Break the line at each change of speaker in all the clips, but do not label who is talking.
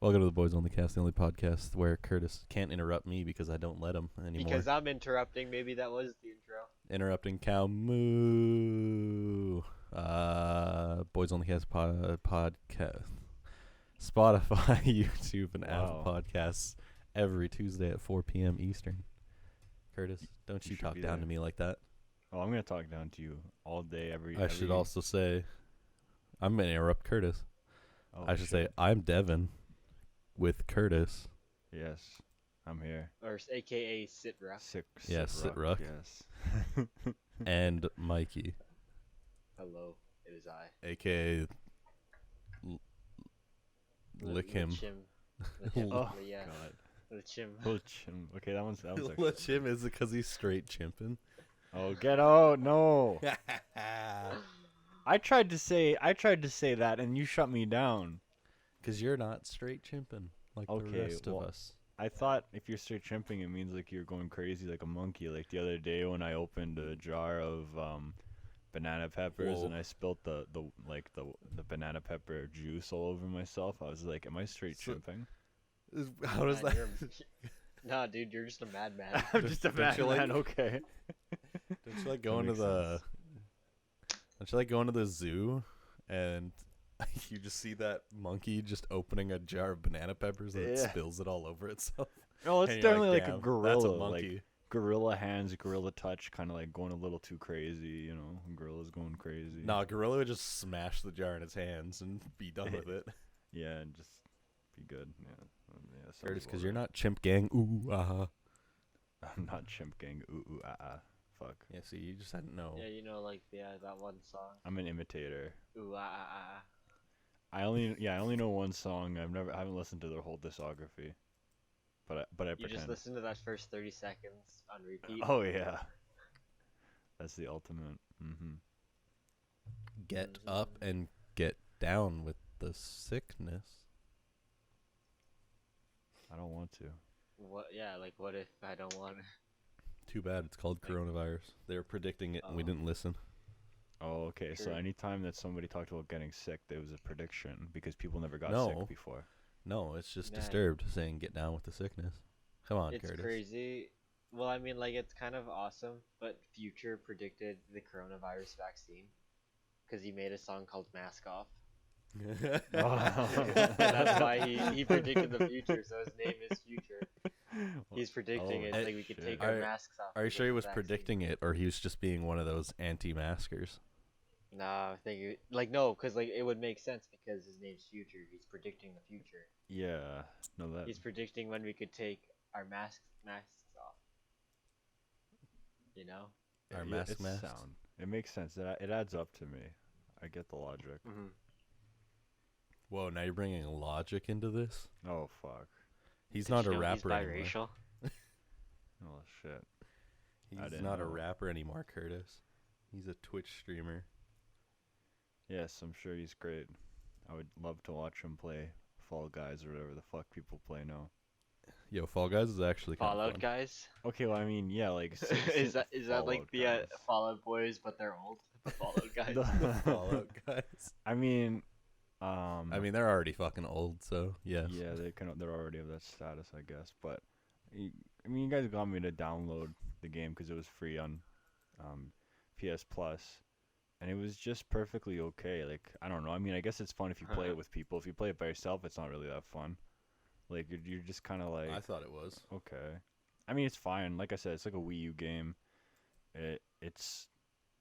Welcome to the Boys Only Cast, the only podcast where Curtis can't interrupt me because I don't let him anymore.
Because I'm interrupting. Maybe that was the intro.
Interrupting cow moo. Boys Only Cast podcast. Spotify, YouTube, and Apple Podcasts every Tuesday at 4 p.m. Eastern. Curtis, don't you talk down to me like that.
Oh, I'm going to talk down to you all day, every
I should also say, I'm going to interrupt Curtis.
Oh,
I should say, I'm Devin with Curtis.
Yes, I'm here.
Or AKA Sit Ruck.
Sit Ruck.
Yes.
And Mikey.
Hello, it is I.
AKA Lick him.
Oh,
yeah.
God.
The chim.
Okay, that one's actually
Lick him, is it because he's straight chimping?
Oh, get out! No. I tried to say that, and you shut me down.
Because you're not straight chimping like the rest of us.
I thought if you're straight chimping, it means like you're going crazy like a monkey. Like the other day when I opened a jar of banana peppers and I spilt the banana pepper juice all over myself, I was like, am I straight chimping?
How does that?
Nah, dude, you're just a madman.
I'm just a madman. Okay.
Don't you like going to the? Don't you like going to the zoo and you just see that monkey just opening a jar of banana peppers and it spills it all over itself?
No, it's definitely like a gorilla.
That's a monkey.
Like gorilla hands, gorilla touch, kind of like going a little too crazy. You know, gorilla's going crazy.
Nah, gorilla would just smash the jar in its hands and be done with it.
Yeah, and just be good. Yeah.
Curtis, because you're not chimp gang. Ooh,
I'm not chimp gang. Ooh, fuck.
Yeah, see, you just hadn't know.
Yeah, you know, like that one song.
I'm an imitator.
Ooh,
I only know one song. I haven't listened to their whole discography. But I pretend.
You just listen to that first 30 seconds on repeat.
Oh yeah. That's the ultimate.
Get up and get down with the sickness.
I don't want to.
What? Yeah, like what if I don't want to?
Too bad. It's called coronavirus. They were predicting it and we didn't listen.
Oh, okay. True. So anytime that somebody talked about getting sick, there was a prediction because people never got sick before.
No, it's just Disturbed saying get down with the sickness. Come on, Curtis.
It's crazy. Well, I mean, like, it's kind of awesome, but Future predicted the coronavirus vaccine because he made a song called Mask Off. That's why he predicted the future, so his name is Future. He's predicting it, like we could take our masks off.
Are you sure he was predicting it, or he was just being one of those anti-maskers?
Nah, I think no, because like it would make sense because his name's Future. He's predicting the future.
Yeah, no that.
He's predicting when we could take our masks off. You know,
our masks.
Sound. It makes sense. It adds up to me. I get the logic.
Mm-hmm.
Whoa, now you're bringing logic into this?
Oh fuck.
He's not a rapper
anymore. He's biracial.
Oh shit.
He's not a rapper anymore, Curtis. He's a Twitch streamer.
Yes, I'm sure he's great. I would love to watch him play Fall Guys or whatever the fuck people play now.
Yo, Fall Guys is actually kind
Fallout
of fun.
Guys.
Okay, well I mean, yeah, like
is that like the Fallout Boys, but they're old? The Fallout Guys.
The Fallout Guys.
I mean,
they're already fucking old, so yes.
Yeah, they're already of that status, I guess. But you guys got me to download the game because it was free on PS Plus, and it was just perfectly okay. Like I don't know. I mean, I guess it's fun if you play it with people. If you play it by yourself, it's not really that fun. Like you're just kind of like.
I thought it was
okay. I mean, it's fine. Like I said, it's like a Wii U game. It's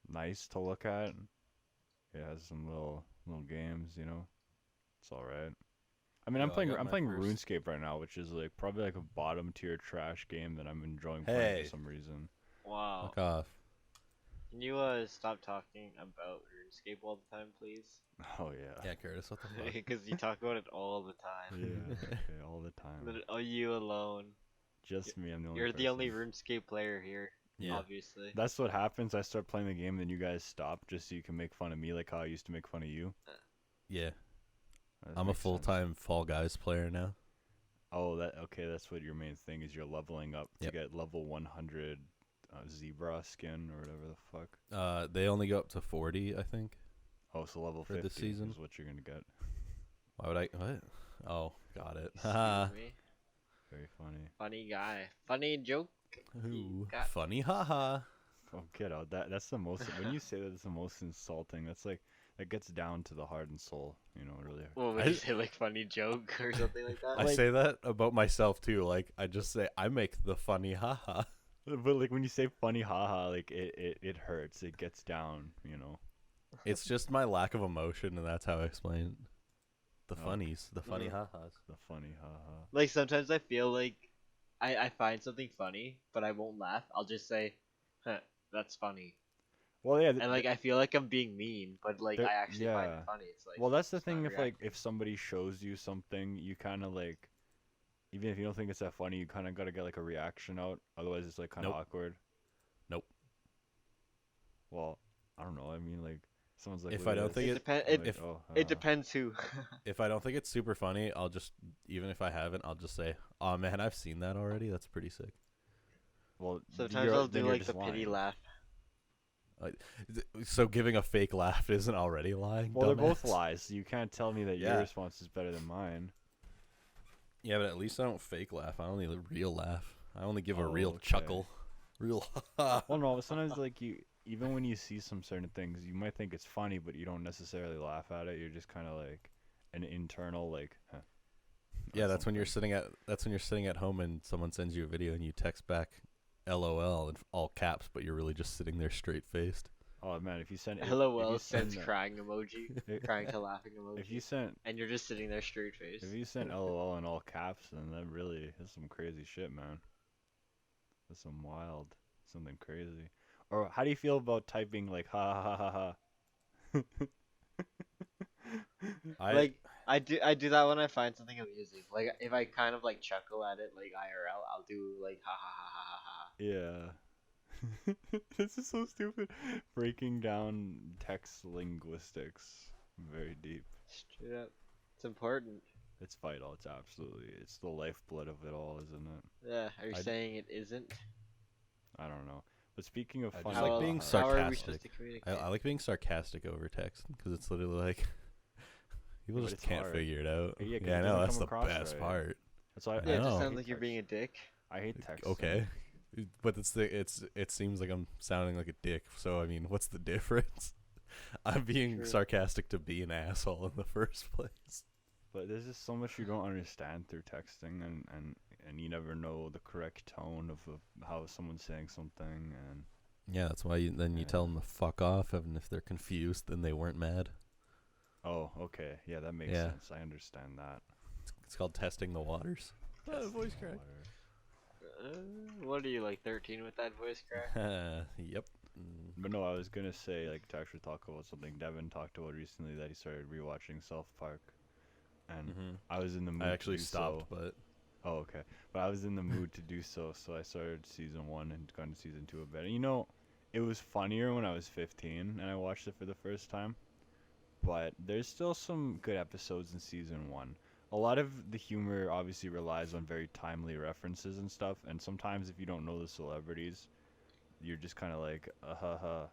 nice to look at. It has some little games, you know. It's all right. I mean, I'm playing RuneScape right now, which is like probably like a bottom tier trash game that I'm enjoying playing for some reason.
Wow.
Fuck off.
Can you stop talking about RuneScape all the time, please?
Oh yeah.
Yeah, Curtis, what the fuck?
Because you talk about it all the time.
Yeah, okay, all the time.
Oh, you alone.
Just me. I'm the only.
You're
person.
the only RuneScape player here. Yeah. Obviously.
That's what happens. I start playing the game, then you guys stop just so you can make fun of me, like how I used to make fun of you.
Yeah. I'm a full-time Fall Guys player now.
Oh, that's what your main thing is. You're leveling up to get level 100 zebra skin or whatever the fuck.
They only go up to 40, I think.
Oh, so level
for
50
this season
is what you're gonna get.
Why would I? What? Oh, got it.
Excuse me.
Very funny.
Funny guy. Funny joke.
Ooh,
got-
funny, haha.
Oh, get out. That's the most. When you say that, it's the most insulting. That's like that gets down to the heart and soul. You know, really.
Well, would you say like funny joke or something like that?
I
Like-
say that about myself too. Like I just say I make the funny haha.
But like when you say funny, haha, like it hurts. It gets down. You know.
It's just my lack of emotion, and that's how I explain it. The
Oh.
funnies, the funny
Mhm.
ha-has.
The funny, haha.
Like sometimes I feel like I find something funny, but I won't laugh. I'll just say, huh, that's funny.
Well, yeah.
And like I feel like I'm being mean, but like
There-
I actually find
yeah.
it funny. It's like
Well, that's the
it's not
thing. If like
reacting.
if somebody shows you something, you kind of like, even if you don't think it's that funny, you kind of gotta get like a reaction out. Otherwise, it's like kind of
Nope.
awkward.
Nope.
Well, I don't know. I mean, like someone's like,
If
"Look
I
at
don't
this,"
think
It
it-
depends.
I'm
It,
like,
if-
"Oh,
it depends who.
If I don't think it's super funny, I'll just, even if I haven't, I'll just say, "Oh man, I've seen that already. That's pretty sick."
Well,
Sometimes
you're-
I'll
then
do
you're
like the
just
pity
lying.
laugh.
So giving a fake laugh isn't already lying.
Well, they're both
dumbass?
lies. So you can't tell me that
Yeah.
your response is better than mine.
Yeah, but at least I don't fake laugh. I only real laugh. I only give a
Oh,
real
okay.
chuckle. Real.
Well, no, but sometimes like you, even when you see some certain things, you might think it's funny, but you don't necessarily laugh at it. You're just kind of like an internal like. Huh,
Yeah,
or
that's when you're
something.
sitting at home and someone sends you a video and you text back LOL in all caps, but you're really just sitting there straight faced.
Oh man, if you send if
LOL
you
sends
send,
crying emoji,
if-
crying to laughing emoji,
if you sent
and you're just sitting there straight face.
if you sent LOL in all caps, then that really is some crazy shit, man. That's some wild, something crazy. Or how do you feel about typing like ha ha ha ha ha?
Like I do that when I find something amusing. Like if I kind of like chuckle at it like IRL, I'll do like ha ha ha ha ha ha.
Yeah. This is so stupid. Breaking down text linguistics. Very deep.
Straight up. It's important.
It's vital. It's the lifeblood of it all, isn't it?
Yeah. Are you
I-
saying it isn't?
I don't know. But speaking of
I
fun,
just like being
how are we
sarcastic.
supposed to communicate?
I like being sarcastic over text because it's literally like people
But
just
it's
can't
hard.
figure it out.
Yeah, 'cause
Yeah,
it
I know
doesn't
that's
come
the
across
best
right.
part.
That's why
Yeah, it
I
just
know.
sounds like you're being a dick.
I hate text.
Okay, but it seems like I'm sounding like a dick. So I mean, what's the difference? I'm being
True.
sarcastic to be an asshole in the first place.
But there's just so much you don't understand through texting, and you never know the correct tone of how someone's saying something, and
Yeah, that's why you
Yeah.
tell them to fuck off, and if they're confused, then they weren't mad.
oh, okay, yeah, that makes
Yeah.
sense. I understand that.
It's called testing the waters. Voice crack.
What are you like 13 with that voice crack?
Yep. Mm.
But no, I was gonna say like to actually talk about something Devin talked about recently that he started rewatching South Park, and
Mhm.
I was in the mood.
I actually
to do
stopped,
so.
but
Oh, okay. But I was in the mood to do so, so I started season 1 and gone to season 2 a bit. And you know, it was funnier when I was 15 and I watched it for the first time. But there's still some good episodes in season 1. A lot of the humor obviously relies on very timely references and stuff, and sometimes if you don't know the celebrities, you're just kind of like, ha,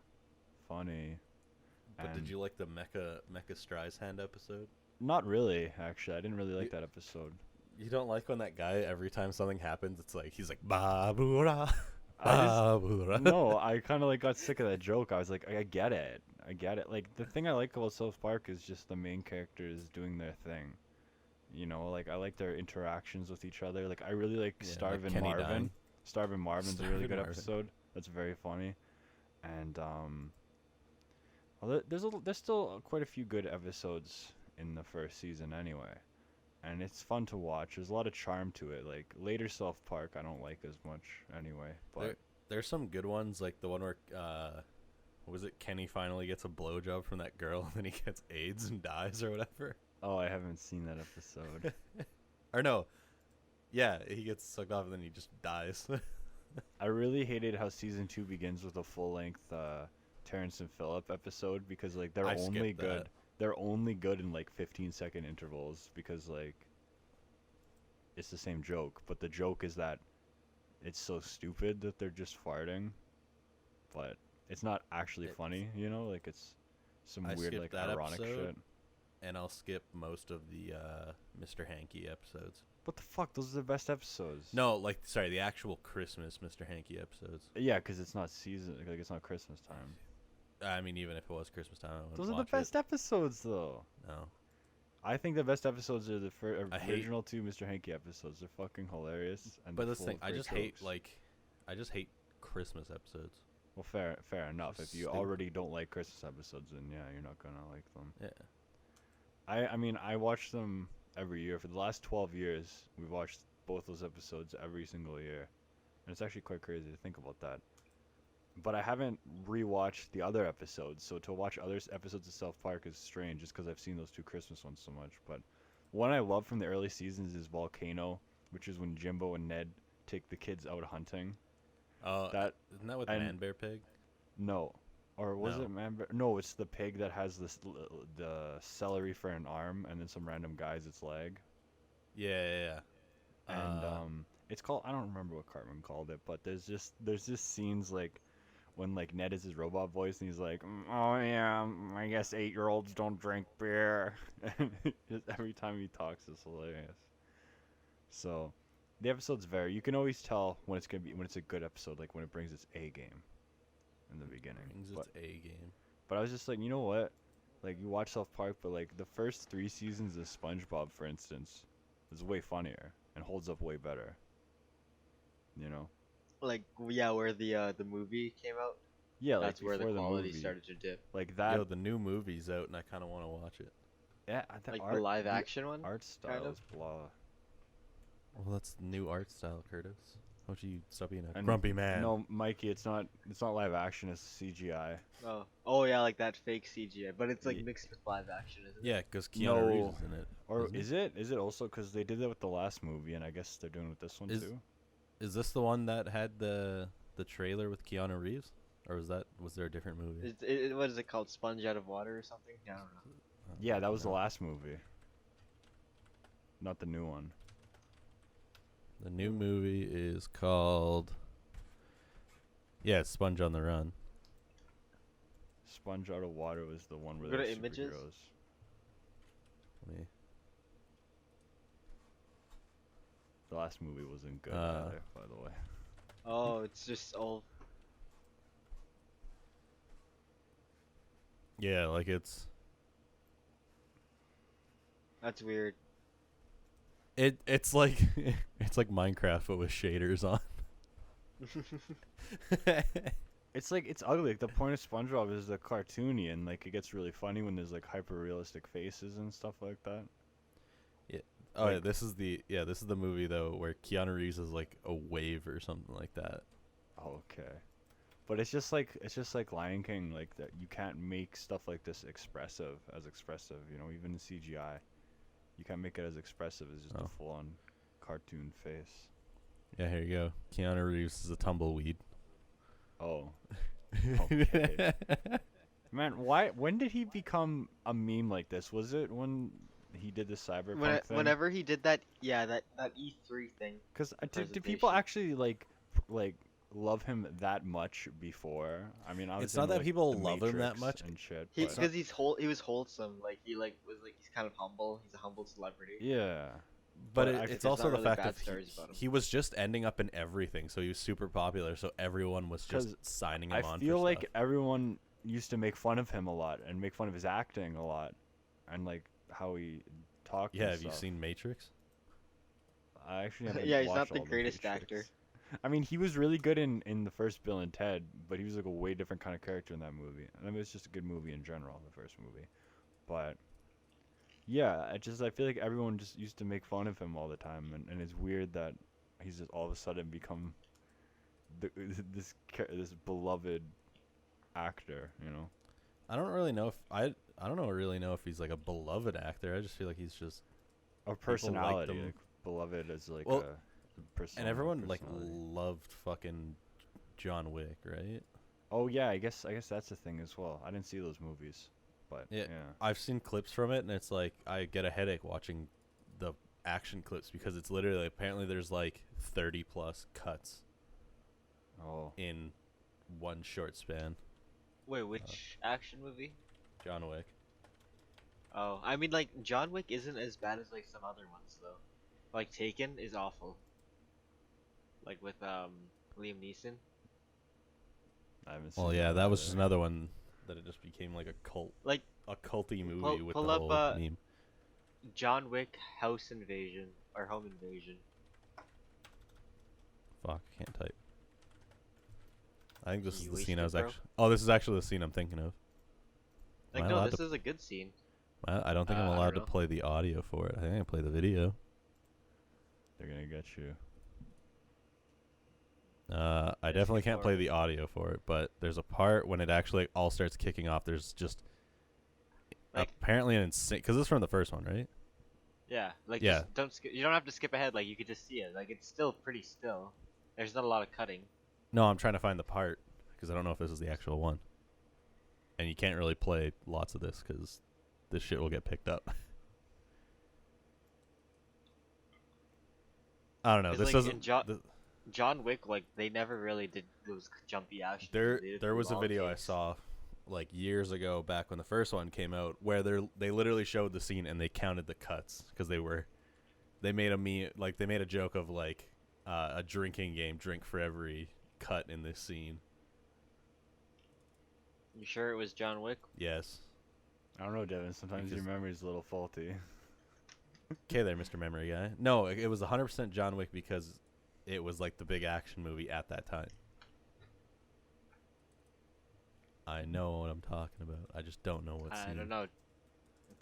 funny.
but did
And
you like the Mecha Streisand episode?
Not really, actually. I didn't really like that episode.
You don't like when that guy every time something happens, it's like he's like ba-boo-ra,
I just,
ba-boo-ra.
no, I kind of like got sick of that joke. I was like, I get it. I get it. Like the thing I like about South Park is just the main characters doing their thing. You know, like I like their interactions with each other. Like I really like
Yeah, like
Starvin'
Kenny
Marvin.
dying.
Starvin' Marvin's a really
Starvin'
good
Marvin.
episode. That's very funny. And well, there's still quite a few good episodes in the first season anyway. And it's fun to watch. There's a lot of charm to it. Like later South Park, I don't like as much anyway. But
There's some good ones, like the one where what was it? Kenny finally gets a blowjob from that girl, and then he gets AIDS and dies or whatever.
oh, I haven't seen that episode.
Or no, yeah, he gets sucked off and then he just dies.
I really hated how season 2 begins with a full-length Terrence and Phillip episode because like they're
I
only
skipped
good.
that.
They're only good in like 15-second intervals because like it's the same joke, but the joke is that it's so stupid that they're just farting, but it's not actually
It's-
funny, you know? Like it's some
I
weird
skipped
like
that
ironic
episode.
shit.
and I'll skip most of the Mr. Hanky episodes.
What the fuck? Those are the best episodes.
No, like sorry, the actual Christmas Mr. Hanky episodes.
Yeah, because it's not season. Like it's not Christmas time.
I mean, even if it was Christmas time, I wouldn't
Those are the
watch
best episodes, though.
it. No.
I think the best episodes are the
I hate-
original two Mr. Hanky episodes. They're fucking hilarious. And
But
they're
this
full
thing,
of
I
great
just hate
jokes.
I just hate Christmas episodes.
Well, fair enough. If you
Stupid.
already don't like Christmas episodes, then yeah, you're not gonna like them.
Yeah.
I mean, I watch them every year. For the last 12 years, we've watched both those episodes every single year. And it's actually quite crazy to think about that. But I haven't rewatched the other episodes, so to watch other episodes of South Park is strange just because I've seen those two Christmas ones so much. But one I love from the early seasons is Volcano, which is when Jimbo and Ned take the kids out hunting.
That isn't that with
and-
Man Bear Pig?
No. Or was
No.
it Man Bear? No, it's the pig that has the celery for an arm and then some random guy's its leg.
Yeah.
And it's called, I don't remember what Cartman called it, but there's just scenes like when like Ned is his robot voice and he's like, "Oh yeah, I guess 8-year-olds don't drink beer." And just every time he talks is hilarious. So the episodes vary. You can always tell when it's a good episode, like when it brings its A game in the beginning.
Brings
But,
its A game.
but I was just like, you know what? Like you watch South Park, but like the first 3 seasons of SpongeBob, for instance, is way funnier and holds up way better. You know?
Like yeah, where the movie came out.
Yeah, like
That's where the
before
quality
movie.
started to dip.
Like that.
Yo, the new movie's out, and I kind of want to watch it.
Yeah,
Like the live action one.
art style
of.
is blah.
Well, that's the new art style, Curtis. Why don't you stop being a
And-
grumpy man?
No, Mikey, it's not live action. It's CGI.
Oh yeah, like that fake CGI, but it's like
Ye-
mixed with live action, isn't it?
Yeah, because Keanu Reeves
No.
is in it.
Or
isn't
is it? Is it also because they did that with the last movie, and I guess they're doing it with this one
Is-
too?
Is this the one that had the trailer with Keanu Reeves, or was there a different movie?
What is it called? Sponge out of water or something? Yeah, I don't know.
Yeah, that was the
No.
last movie. Not the new one.
The new movie is called. Yeah, it's Sponge on the Run.
Sponge Out of Water was the one where
Go to
they're
images?
superheroes.
Let me.
The last movie wasn't good,
Uh,
either, by the way.
Oh, it's just all.
Yeah, like it's
That's weird.
it's like it's like Minecraft but with shaders on.
It's like it's ugly. Like the point of SpongeBob is the cartoony, and like it gets really funny when there's like hyper realistic faces and stuff like that.
Oh, yeah,
Like-
this is the movie though where Keanu Reeves is like a wave or something like that.
Okay, but it's just like Lion King. Like that, you can't make stuff like this expressive. You know, even in CGI, you can't make it as expressive as just
Oh.
a full-on cartoon face.
Yeah, here you go. Keanu Reeves is a tumbleweed.
Oh, okay. Man, why? When did he become a meme like this? Was it when he did the cyberpunk thing?
Whenever he did that, yeah, that E3 thing.
Because do people
presentation.
actually like love him that much before? I mean, I was
It's not
in,
that
like,
people
The
love him that
Matrix
much.
and shit.
He
but-
because he was wholesome. Like he was he's kind of humble. He's a humble celebrity.
yeah,
But
But I-
it's
there's
also
not
the
really
fact
bad
of
stories about him.
he was just ending up in everything, so he was super popular. So everyone was just
'Cause
signing him
I
on.
feel
for
like
stuff.
everyone used to make fun of him a lot and make fun of his acting a lot, and like how he talked.
Yeah,
and
have you
stuff.
seen Matrix?
I actually haven't
Yeah, he's not
watched
the
all
greatest
Matrix.
actor.
I mean, he was really good in the first Bill and Ted, but he was like a way different kind of character in that movie. I mean, it's just a good movie in general, the first movie. But yeah, I feel like everyone just used to make fun of him all the time, and it's weird that he's just all of a sudden become this beloved actor, you know?
I don't really know if I don't really know if he's like a beloved actor. I just feel like he's just
A
like
personality,
them.
like, beloved as like
Well,
a person.
and everyone like
personality.
loved fucking John Wick, right?
Oh yeah, I guess that's the thing as well. I didn't see those movies, but
Yeah.
yeah.
I've seen clips from it, and it's like I get a headache watching the action clips because it's literally apparently there's like 30 plus cuts
Oh.
in one short span.
Wait, which action movie?
John Wick.
Oh, I mean, like John Wick isn't as bad as like some other ones though. Like Taken is awful. Like with Liam Neeson.
I haven't seen
Well, yeah, that was just
either.
another one that it just became like
Like
a culty movie
pull
with
pull
the
up
whole meme.
John Wick House Invasion or Home Invasion.
Fuck, I can't type. I think this is
You
the scene I
wasted,
was
bro.
actually. Oh, this is actually the scene I'm thinking of. Am
Like
I
no,
allowed
this
to?
is a good scene.
I don't think I'm
I don't
allowed to
know.
play the audio for it. I think I can play the video.
They're gonna get you.
I
Just
definitely
skip
can't play
forward.
the audio for it, but there's a part when it actually all starts kicking off. There's just
Like
apparently an insane because this is from the first one, right?
yeah, like
Yeah.
just don't skip. You don't have to skip ahead. Like you could just see it. Like it's still pretty still. There's not a lot of cutting.
No, I'm trying to find the part because I don't know if this is the actual one. And you can't really play lots of this because this shit will get picked up. I don't know.
'Cause,
This
like,
doesn't.
in John Wick, like they never really did those jumpy action.
There,
They did
there
the
was a
long
video
takes.
I saw, like years ago, back when the first one came out, where they literally showed the scene and they counted the cuts because they made they made a joke of like a drinking game, drink for every cut in this scene.
You sure it was John Wick?
Yes.
I don't know, Devin. Sometimes your
Because-
memory's a little faulty.
Okay, there, Mr. Memory Guy. No, it was 100% John Wick because it was like the big action movie at that time. I know what I'm talking about. I just don't know what
I
scene.
don't know. I'm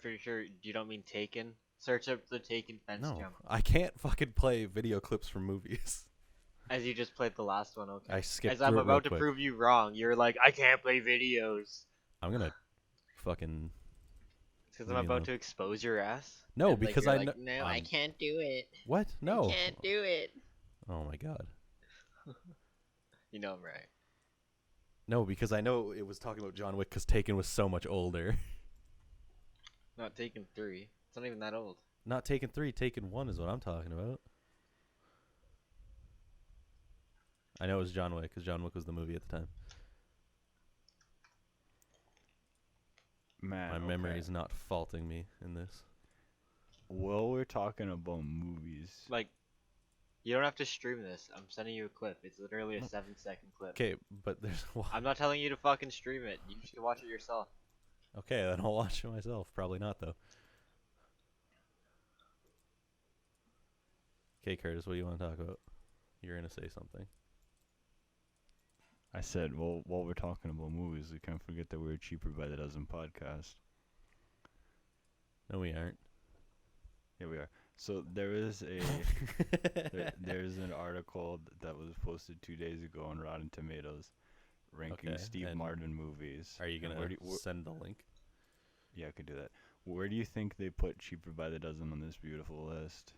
pretty sure you don't mean Taken. Search up the Taken fence
No,
jump.
I can't fucking play video clips from movies.
As you just played the last one, okay.
I skipped
As I'm
through it real
about to
quick.
prove you wrong, you're like, I can't play videos.
I'm gonna fucking
Because
Leave
I'm
me
about
alone.
to expose your ass.
no
And, like,
because
you're
I
like,
know
no, I can't do it.
what no.
I can't do it.
Oh my god.
You know I'm right.
No, because I know it was talking about John Wick because Taken was so much older.
Not Taken 3. It's not even that old.
Not Taken 3, Taken 1 is what I'm talking about. I know it was John Wick because John Wick was the movie at the time.
Man,
My
okay.
memory's not faulting me in this.
Well, we're talking about movies.
Like, you don't have to stream this. I'm sending you a clip. It's literally a 7-second clip.
Okay, but there's
I'm not telling you to fucking stream it. You should watch it yourself.
okay, then I'll watch it myself. Probably not though. Okay, Curtis, what do you want to talk about? You're gonna say something.
I said, well, while we're talking about movies, we can't forget that we're Cheaper by the Dozen podcast.
No, we aren't.
Yeah, we are. So there is a there's an article that was posted 2 days ago on Rotten Tomatoes, ranking
Okay,
Steve
and
Martin movies.
Are you
And
gonna send the link?
yeah, I could do that. Where do you think they put Cheaper by the Dozen on this beautiful list?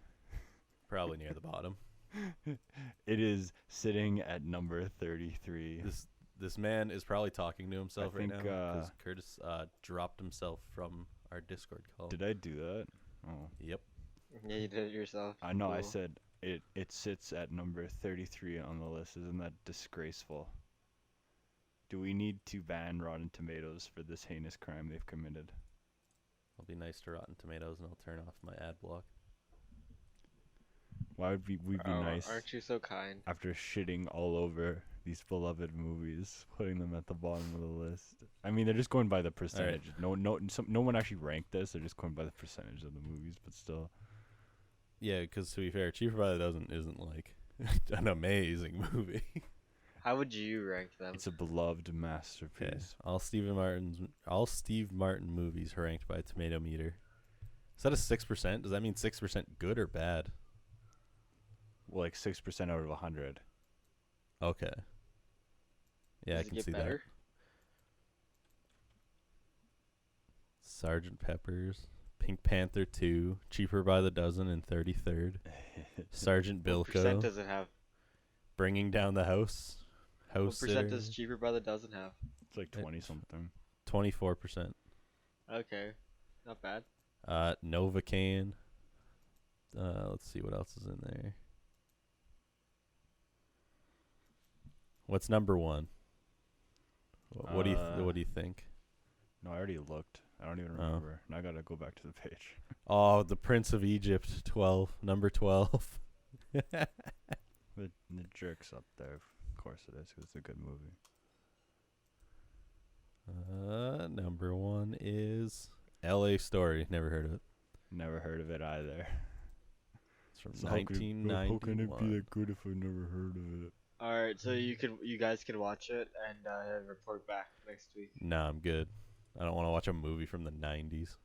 Probably near the bottom.
It is sitting at number 33.
This man is probably talking to himself right
think,
now because Curtis dropped himself from our Discord call.
Did I do that? Oh,
Yep.
Yeah, you did it yourself.
I know. I
Cool.
said it sits at number 33 on the list. Isn't that disgraceful? Do we need to ban Rotten Tomatoes for this heinous crime they've committed?
I'll be nice to Rotten Tomatoes and I'll turn off my ad block.
Why would we be nice
Aren't you so kind?
after shitting all over these beloved movies, putting them at the bottom of the list? I mean, they're just going by the percentage. No one actually ranked this. They're just going by the percentage of the movies, but still.
Yeah, because to be fair, Cheaper by the Dozen isn't like an amazing movie.
How would you rank them?
It's a beloved
Okay.
masterpiece.
All Steve Martin movies ranked by Tomato Meter. Is that a 6%? Does that mean 6% good or bad?
Well, like 6% out of 100.
Okay. Yeah,
Does
I
it
can
get
see
better?
that. Sergeant Pepper's, Pink Panther 2, Cheaper by the Dozen in 33rd. Sergeant
What percent
Bilko,
does it have?
Bringing Down the House.
What
House
percent
Sitter,
does Cheaper by the Dozen have?
It's like 20 something.
24%.
Okay, not bad.
Novocaine. Let's see what else is in there. What's number one? What do you think?
No, I already looked. I don't even
Oh.
remember. Now I gotta go back to the page.
Oh, the Prince of Egypt, 12, number 12.
The jerk's up there. Of course it is, 'cause it's a good movie.
Number 1 is L.A. Story. Never heard of it.
Never heard of it either.
It's from
So how can it be
1991.
that good if I never heard of it?
All right, so you guys can watch it and report back next week.
Nah, I'm good. I don't want to watch a movie from the 90s.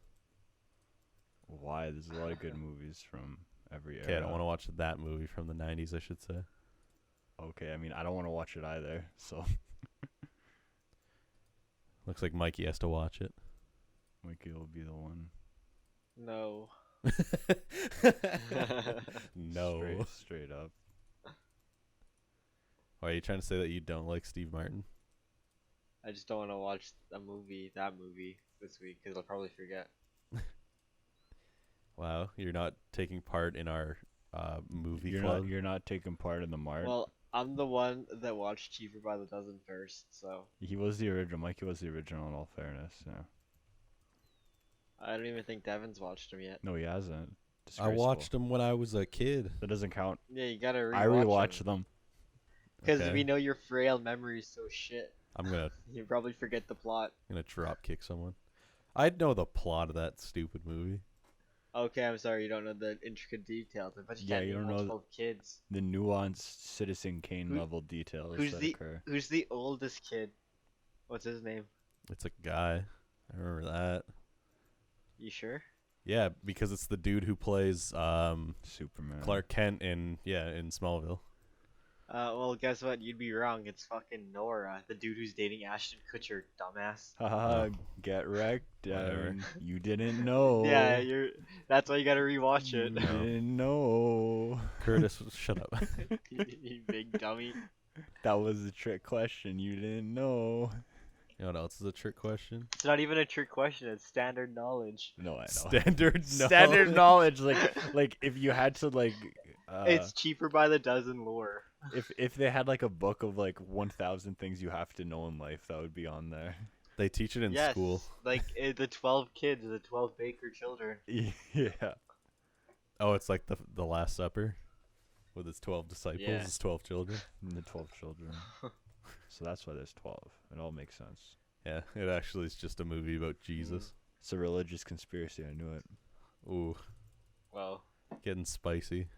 Why? There's a lot of good movies from every era.
Okay, I don't want to watch that movie from the 90s, I should say.
Okay, I mean, I don't want to watch it either, so
Looks like Mikey has to watch it.
Mikey will be the one.
No.
No.
Straight up.
Why are you trying to say that you don't like Steve Martin?
I just don't want to watch that movie this week because I'll probably forget.
Wow, you're not taking part in our movie club?
You're not taking part in the mart.
Well, I'm the one that watched Cheaper by the Dozen first, so
He was the original. Mikey was the original. In all fairness, yeah.
I don't even think Devin's watched him yet.
No, he hasn't.
I watched him when I was a kid.
That doesn't count.
Yeah, you gotta rewatch
I rewatched them.
because
Okay.
we know your frail memory is so shit.
I'm gonna
You probably forget the plot.
drop kick someone. I'd know the plot of that stupid movie.
Okay, I'm sorry you don't know the intricate details, but you
Yeah,
can't
you
name
don't
all
know
12 kids.
The nuanced Citizen Kane
Who-
level details
Who's
that
the
occur.
Who's the oldest kid? What's his name?
It's a guy. I remember that.
You sure?
Yeah, because it's the dude who plays
Superman.
Clark Kent in Smallville.
Well, guess what? You'd be wrong. It's fucking Nora, the dude who's dating Ashton Kutcher, dumbass.
Haha,
Oh.
get wrecked.
Whatever.
You didn't know.
Yeah, that's why you gotta rewatch
You
it.
didn't know.
Curtis, shut up.
You big dummy.
That was a trick question. You didn't know.
You know what else is a trick question?
It's not even a trick question. It's standard knowledge.
No, I know.
Standard
Standard knowledge. Like if you had to
It's cheaper by the dozen lore.
if they had like a book of like 1,000 things you have to know in life, that would be on there.
They teach it in
Yes,
school.
like the 12 kids, the 12 Baker children.
Yeah.
Oh, it's like the Last Supper with its 12 disciples,
Yeah.
its 12 children.
And the 12 children. So that's why there's 12. It all makes sense.
Yeah, it actually is just a movie about Jesus.
It's a religious conspiracy. I knew it.
Ooh,
Well,
getting spicy.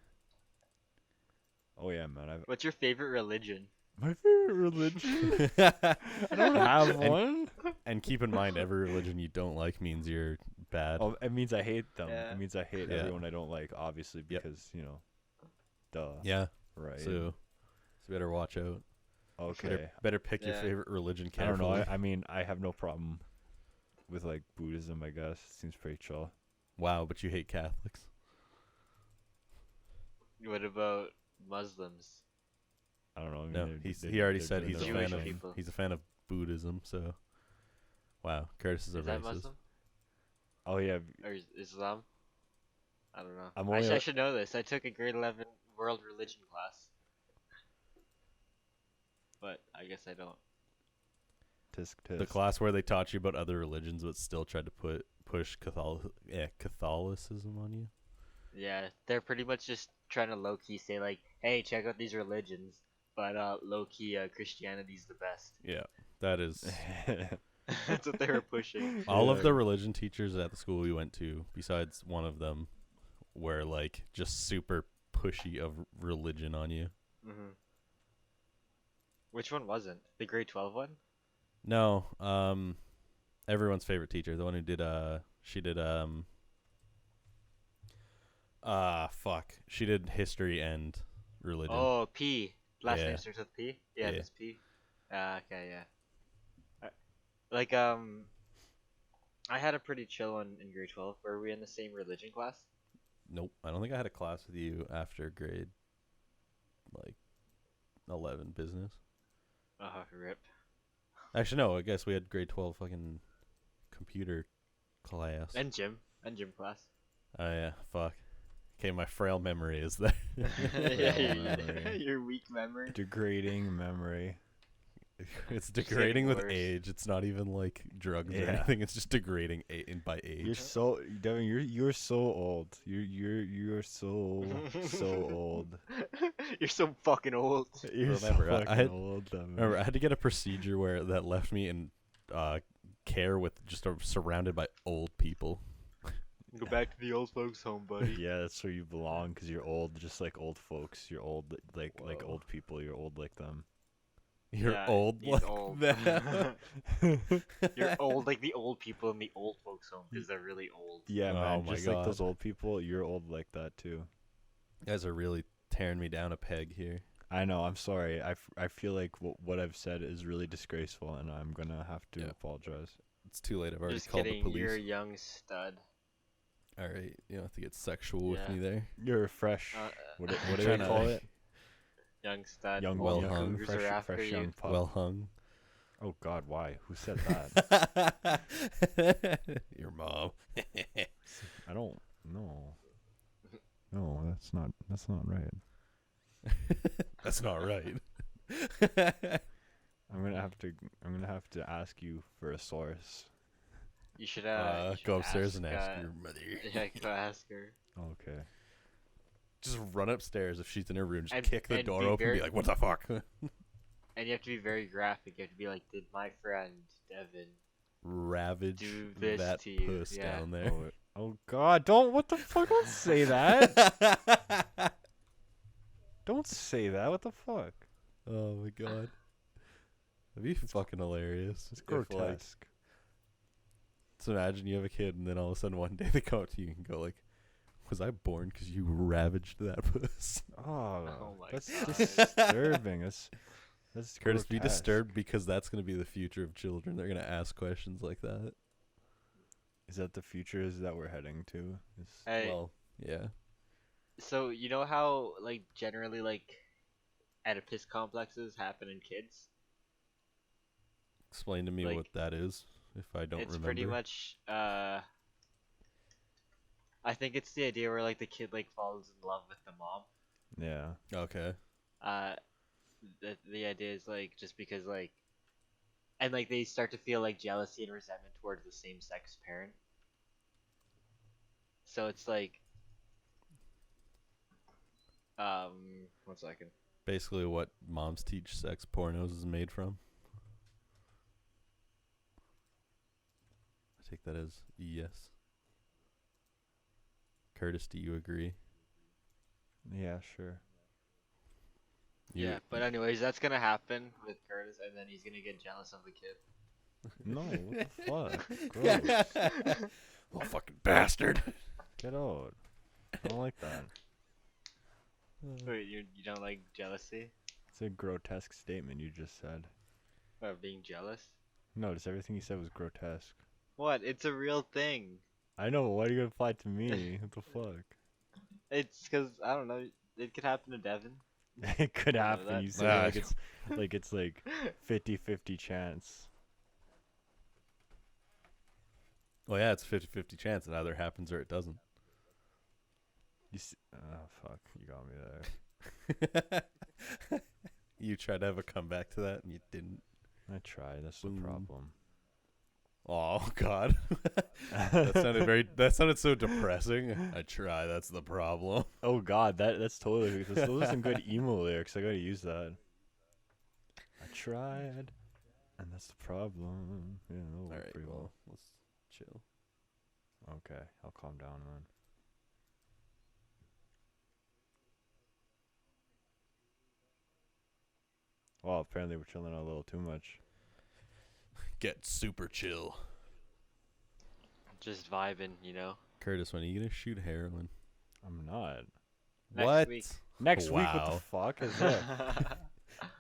Oh yeah, man.
what's your favorite religion?
My favorite religion. I don't have one.
And keep in mind, every religion you don't like means you're bad.
Oh, it means I hate them.
Yeah.
It means I hate
Yeah.
everyone I don't like, obviously,
Yep.
because duh.
Yeah,
Right.
so you better watch out.
Okay.
Better pick your
Yeah.
favorite religion
I don't
carefully.
know. I mean, I have no problem with like Buddhism. I guess it seems pretty chill.
Wow, but you hate Catholics.
What about Muslims?
I don't know. I mean,
No, he already said he's a
Jewish
fan of
people.
he's a fan of Buddhism. So, wow, Curtis is a
Is that
racist.
Muslim
Oh yeah.
or Islam? I don't know.
I'm
I
only-
should know this. I took a grade 11 world religion class, but I guess I don't.
Tisk
The
tisk.
class where they taught you about other religions, but still tried to push Catholicism on you.
Yeah, they're pretty much just trying to low key say like, "Hey, check out these religions," but low key Christianity's the best.
Yeah, that is.
That's what they were pushing.
All of
Yeah.
the religion teachers at the school we went to, besides one of them, were like just super pushy of religion on you.
Hmm. Which one wasn't? The grade 12 one?
No, everyone's favorite teacher, the one who did she did she did history and religion.
Oh, P. Last
Yeah.
name starts with P? Yeah,
Yeah.
it's P. Okay, yeah. Like, I had a pretty chill one in grade 12. Were we in the same religion class?
Nope, I don't think I had a class with you after grade like 11 business.
Rip.
Actually, no, I guess we had grade 12 fucking computer class.
And gym
Oh
class.
yeah, fuck. Okay, my frail memory is there.
Yeah,
memory.
your weak memory.
Degrading memory.
It's
getting
degrading with
worse.
age. It's not even like drugs or
Yeah.
anything. It's just degrading by age.
You're so Devin. You're so old. You're so old.
You're so fucking old.
You're
Remember,
so
I
fucking
had-
old, Devin.
Remember, I had to get a procedure where that left me in care with just surrounded by old people.
Go back to the old folks' home, buddy.
Yeah, that's where you belong because you're old, just like old folks. You're old, like
Whoa.
old people. You're old like them.
You're
Yeah,
old
he's
like
old.
that.
You're old like the old people in the old folks' home because they're really old.
Yeah,
Oh
man.
my
Just like those
God.
old people, you're old like that too.
You guys are really tearing me down a peg here.
I know. I'm sorry. I feel like what I've said is really disgraceful, and I'm gonna have to
Yeah.
apologize.
It's too late. I've already
Just
called
kidding.
the
You're a
police.
young stud.
All right, you don't have to get sexual with
Yeah.
me there.
You're a fresh.
Uh,
What do they
trying to-
call it?
young stud.
Young,
well
young,
hung.
Cougars are after
fresh
you.
young pup.
Well hung.
Oh God, why? Who said that?
Your mom.
I don't know. No, that's not right.
That's not right.
I'm gonna have to ask you for a source.
You should,
Go upstairs and ask your mother.
Yeah, go ask her.
Okay.
Just run upstairs if she's in her room. Just
And-
kick the
and
door
be
open and
very-
be like, "What the fuck?"
And you have to be very graphic. You have to be like, "Did my friend Devin
Ravage
do this
that
to you?"
puss
Yeah.
down there.
Oh God! Don't. What the fuck? Don't say that. Don't say that. What the fuck?
Oh my god. That'd be fucking hilarious.
It's
if, like,
grotesque.
so imagine you have a kid and then all of a sudden one day they come up to you and go like, "Was I born because you ravaged that puss?"
Oh,
Oh my
that's
God.
disturbing. That's
Curtis, be
grotesque.
disturbed because that's going to be the future of children. They're going to ask questions like that.
Is that the future is that we're heading to?
Hey,
Well, yeah.
so you know how like generally like Oedipus complexes happen in kids?
Explain to me
like,
what that is if I don't
It's
remember.
pretty much I think it's the idea where like the kid like falls in love with the mom.
Yeah.
Okay.
The idea is like just because like and like they start to feel like jealousy and resentment towards the same sex parent. So it's like 1 second.
Basically what moms teach sex pornos is made from. I take that as yes. Curtis, do you agree?
Yeah, sure.
You-
Yeah, but anyways, that's gonna happen with Curtis, and then he's gonna get jealous of the kid.
No, what the fuck? Gross.
Oh, fucking bastard.
Get out. I don't like that.
Wait, you don't like jealousy
It's a grotesque statement you just said.
or being jealous?
No, just everything you said was grotesque.
What? It's a real thing.
I know, but why do you apply it to me? What the fuck?
It's because I don't know. It could happen to Devin.
It could
I know
happen.
that.
You say like it's like 50-50 chance.
Well, yeah, it's a 50-50 chance. It either happens or it doesn't.
Oh fuck, you got me there.
You tried to have a comeback to that and you didn't.
I tried. That's the
Boom.
problem.
Oh God, that sounded so depressing. I try. That's the problem.
Oh God, that's totally. Those are some good emo lyrics. I gotta use that. I tried, and that's the problem. Yeah, that'll
All
work
right,
pretty
well, let's chill.
Okay, I'll calm down then. Well, apparently we're chilling a little too much.
Get super chill.
Just vibing, you know.
Curtis, when are you gonna shoot heroin?
I'm not.
Next
What?
week.
Next week, what
Wow.
the fuck is that?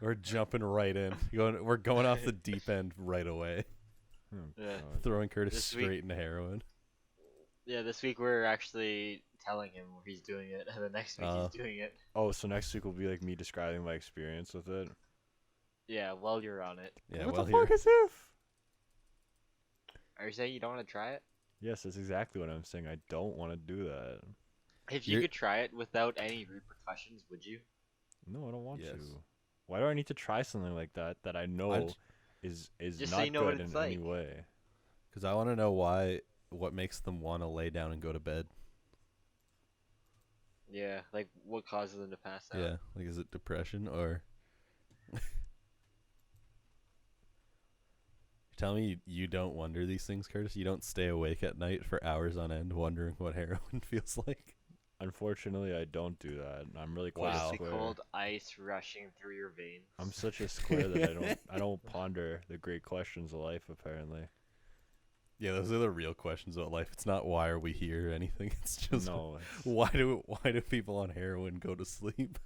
We're jumping right in. We're going off the deep end right away.
Oh,
Yeah.
God.
Throwing Curtis
This week-
straight into heroin.
Yeah, this week we're actually telling him he's doing it, and the next week he's doing it.
Oh, so next week will be like me describing my experience with it.
Yeah, while you're on it.
Yeah,
what
well
the
here.
fuck is if?
Are you saying you don't want to try it?
Yes, that's exactly what I'm saying. I don't want to do that.
If you
You're-
could try it without any repercussions, would you?
No, I don't want
Yes.
to. Why do I need to try something like that I know is
Just so you
not
know what
good
it's
in any
like.
way?
Because I want to know what makes them want to lay down and go to bed.
Yeah, like what causes them to pass out.
Yeah, like is it depression or? Tell me you don't wonder these things, Curtis. You don't stay awake at night for hours on end wondering what heroin feels like.
Unfortunately, I don't do that. I'm really quite
Wow.
a
The
square.
cold ice rushing through your veins.
I'm such a square that I don't ponder the great questions of life. Apparently,
Yeah, those are the real questions about life. It's not why are we here or anything. It's just
no.
why do people on heroin go to sleep?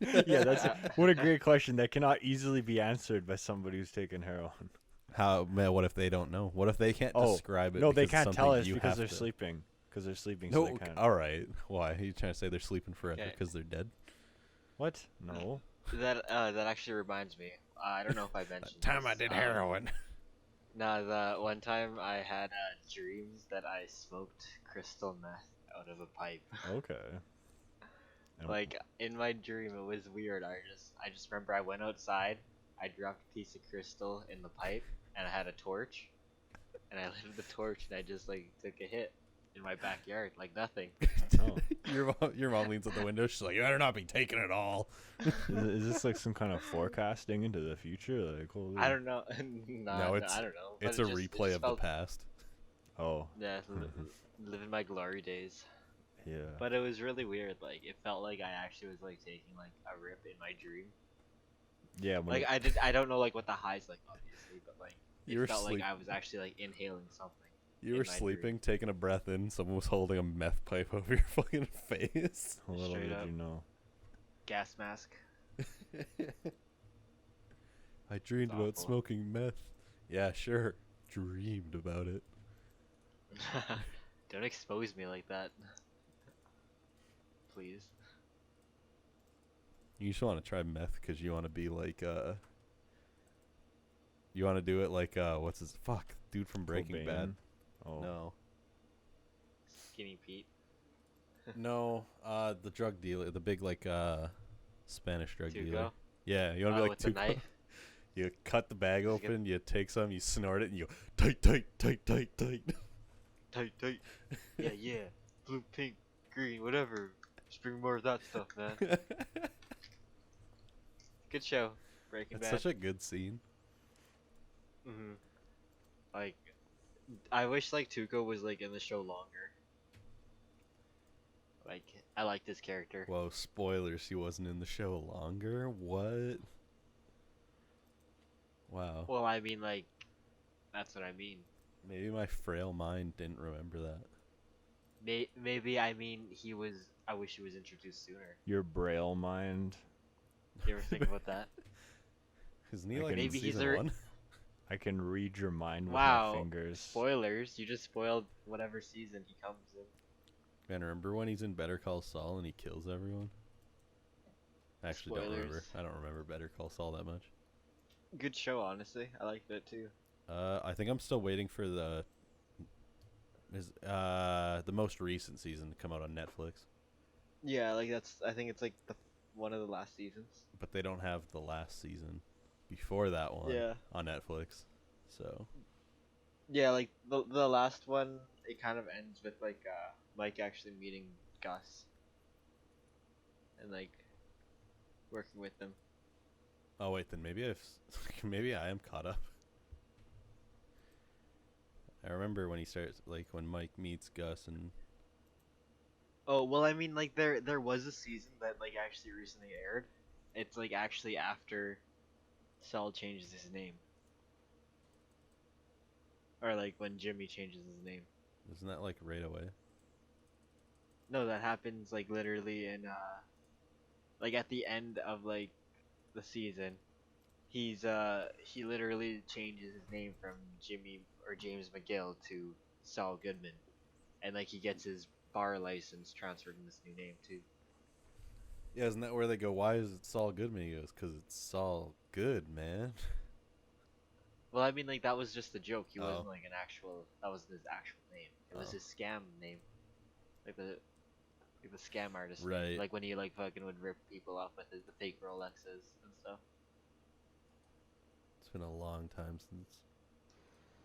Yeah, what a great question that cannot easily be answered by somebody who's taken heroin.
How man? What if they don't know? What if they can't describe it?
No, they
because it's
can't tell
something
us
you
because
have
they're
to-
sleeping. Because they're sleeping, so
No,
they can't.
all right. Why? Are you trying to say they're sleeping forever
Okay.
because they're dead?
What? No.
That actually reminds me. I don't know if I mentioned.
Time I
this.
did heroin.
No, the one time I had dreams that I smoked crystal meth out of a pipe.
Okay. And
Like in my dream, it was weird. I just remember I went outside, I dropped a piece of crystal in the pipe, and I had a torch, and I lit the torch, and I just like took a hit in my backyard, like nothing.
Oh.
Your mom leans at the window. She's like, "You better not be taking it all."
Is this like some kind of forecasting into the future? Like, holy...
I don't know.
No, it's
I don't know. but
It's a
it just
replay of the
felt-
past.
Oh,
Yeah, living my glory days.
yeah.
But it was really weird. Like it felt like I actually was like taking like a rip in my dream.
Yeah, when
Like I don't know like what the high's like obviously, but like it
You were
felt like
sleep-
I was actually like inhaling something.
You
in
were
my
sleeping,
dream.
taking a breath in. Someone was holding a meth pipe over your fucking face.
little
Straight
did
up.
you know.
Gas mask.
I dreamed about
awful.
smoking meth. Yeah, sure. Dreamed about it.
Don't expose me like that. Please.
You just want to try meth because you want to be like, you want to do it like, what's his, dude from Breaking Bad.
Cobain. Oh.
No.
Skinny Pete.
No, the drug dealer, the big, like, Spanish drug dealer.
Tuco.
Yeah, you want to be like
With the
Tuco?
knife.
You cut the bag
Just get-
open, you take some, you snort it, and you go, tight, tight, tight, tight, tight.
Tight, tight. Yeah, yeah. Blue, pink, green, whatever. Just bring more of that stuff, man. Good show. Breaking
It's
Bad.
such a good scene.
Mhm. Like, I wish like Tuco was like in the show longer. Like, I like this character.
Whoa, spoilers, he wasn't in the show longer? What? Wow.
Well, I mean, like, that's what I mean.
Maybe my frail mind didn't remember that.
Maybe I mean he was. I wish he was introduced sooner.
Your braille mind.
You ever think about that?
Isn't he
I
like
can-
in
Maybe he's
season
a-
one?
I can read your mind with
Wow.
my fingers.
Spoilers! You just spoiled whatever season he comes in.
Man, remember when he's in Better Call Saul and he kills everyone? I actually don't remember.
Spoilers.
I don't remember Better Call Saul that much.
Good show, honestly. I liked it too.
I think I'm still waiting for the most recent season to come out on Netflix,
Yeah, like that's. I think it's like one of the last seasons.
but they don't have the last season before that one
Yeah.
on Netflix. So
Yeah, like the last one, it kind of ends with like Mike actually meeting Gus. And like working with them.
oh wait, then maybe maybe I am caught up. I remember when he starts, like when Mike meets Gus and
Oh well, I mean, like there was a season that like actually recently aired. It's like actually after Saul changes his name, or like when Jimmy changes his name.
isn't that like right away?
No, that happens like literally in like at the end of like the season. He literally changes his name from Jimmy or James McGill to Saul Goodman, and like he gets his bar license transferred in this new name too.
Yeah, isn't that where they go, why is it Saul Goodman? He goes, because it's Saul Good, man.
Well, I mean, like that was just a joke. He
Oh.
wasn't like an actual. That wasn't his actual name. It was
Oh.
his scam name. Like the. Like the scam artist. thing.
Right.
Like when he like fucking would rip people off with the fake Rolexes and stuff.
It's been a long time since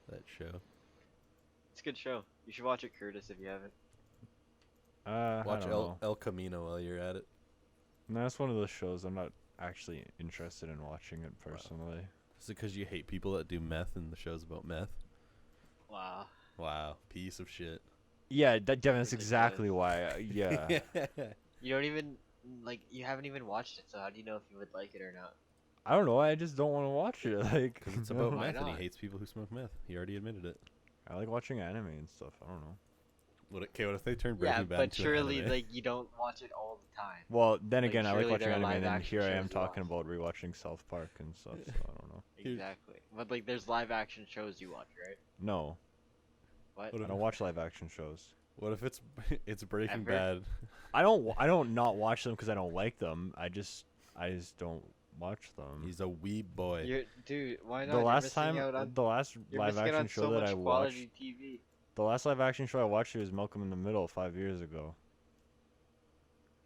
that show.
It's a good show. You should watch it, Curtis, if you haven't.
Watch
I don't know.
El Camino while you're at it.
No, that's one of those shows I'm not actually interested in watching it personally.
Is it because you hate people that do meth and the show's about meth?
Wow.
Wow, piece of shit.
Yeah, Devin, that's
Ridiculous.
exactly why. Yeah.
You don't even like. You haven't even watched it, so how do you know if you would like it or not?
I don't know. I just don't want to watch it. Like,
Because it's about
Why
meth and he
not?
hates people who smoke meth. He already admitted it.
I like watching anime and stuff. I don't know.
What if they turn Breaking
Yeah,
Bad
but
into
surely
an anime?
like you don't watch it all the time.
Well, then
Like,
again, I like
surely
watching
there are
anime, and then
live-action
here I am
shows to
talking
watch.
about rewatching South Park and stuff. So I don't know.
Exactly. But like, there's live action shows you watch, right?
No,
What?
What
I don't watch live action shows.
What if it's Breaking
Ever?
Bad?
I don't not watch them because I don't like them. I just don't watch them.
He's a weeb boy.
Dude, why not?
The
You're
last
missing
time,
out on,
the last
you're
live
missing out
action
on
show
so
that
much
I watched,
quality TV.
the last live action show I watched was Malcolm in the Middle 5 years ago.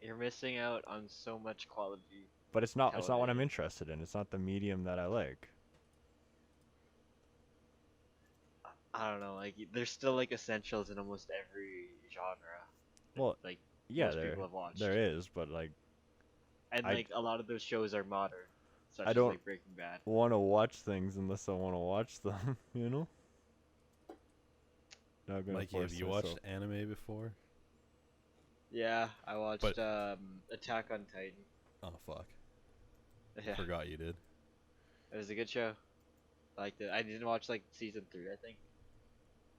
You're missing out on so much quality.
But it's not what I'm
Television.
interested in. It's not the medium that I like.
I don't know, like there's still like essentials in almost every genre.
Well,
Like
yeah,
most
there
people have watched.
there is, but like
And
I-
like a lot of those shows are modern, such
I
as
don't-
like Breaking Bad.
want to watch things unless I want to watch them, you know? Not gonna
Mikey, have
force
you
myself.
watched anime before?
Yeah, I watched
But-
Attack on Titan.
Oh fuck!
Yeah,
Forgot you did.
it was a good show. I liked it. I didn't watch like season 3, I think.